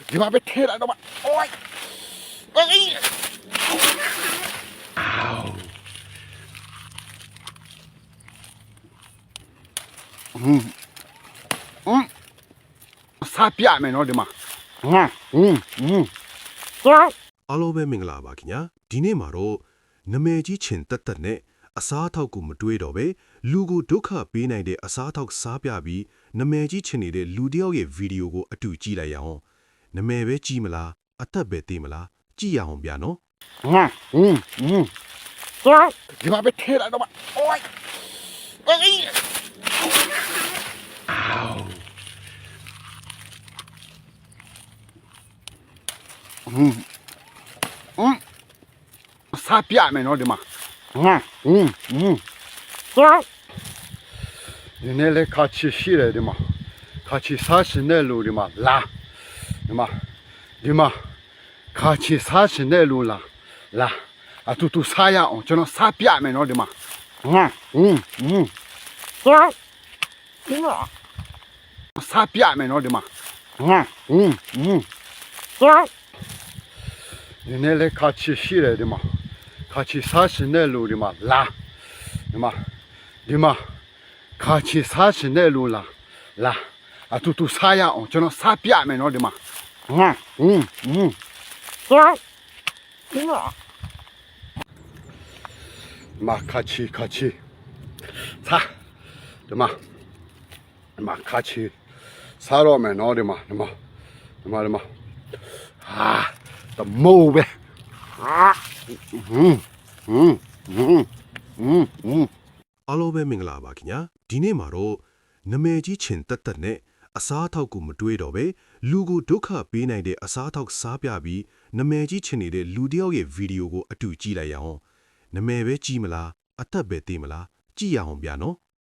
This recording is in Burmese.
ဒီမှာပဲထဲလိုက်တော့မအိုးအေးစားပြမယ်နော်ဒီမှာအားလုံးပဲမင်္ဂလာပါခင်ဗျာဒီနေ့မှာတော့နမယ်ကြီးချင်တက်တက်နဲ့အစားအသောက်ကိုမတွေးတော့ပဲလူကိုဒုက္ခပေးနိုင်တဲ့အစားအသောက်စားပြပြီးနမယ်ကြီးချင်နေတဲ့လူတစ်ယောက်ရဲ့ဗီဒီယိုကိုအတူကြည့်လိုက်ရအောင်နမယ်ပဲကြည့်မလားအသက်ပဲသိမလားကြည့်ရအောင်ဗျာနော်ဒီမှာပဲထဲလိုက်တော့မအိုးအေးစားပြမယ်နော်ဒီမှာဒီနေ့လေခါချီရှိတယ်ဒီမှာခါချီစားရှင်တဲ့လူဒီမှာလာဒီမှာခါချီစားရှင်တဲ့လူလာအတူတူစားရအောင်ကျွန်တော်စားပြမယ်နော်ဒီမှာစားပြမယ်နော်ဒီမှာဒီနေ့လေခါချီရှိတယ်ဒီမှာခါချီစားရှင်တဲ့လူဒီမှာလာဒီမှာခါချီစားရှင်တဲ့လူလာအတူတူစားရအောင်ကျွန်တော်စားပြမယ်နော်ဒီမှာမာခါချီစားဒီမှာခါချီစားတော့မယ်နော်ဒီမှာဟာတမိုးပဲအားလုံးပဲမင်္ဂလာပါခင်ဗျာဒီနေ့မှာတော့နမယ်ကြီးချင်တက်တက်နဲ့အစားအသောက်ကိုမတွေးတော့ပဲလူကိုဒုက္ခပေးနိုင်တဲ့အစားအသောက်စားပြပြီးနမယ်ကြီးချင်နေတဲ့လူတစ်ယောက်ရဲ့ဗီဒီယိုကိုအတူကြည့်လိုက်ရအောင်နမယ်ပဲကြည့်မလားအသက်ပဲသိမလားကြည့်ရအောင်ဗျာနော်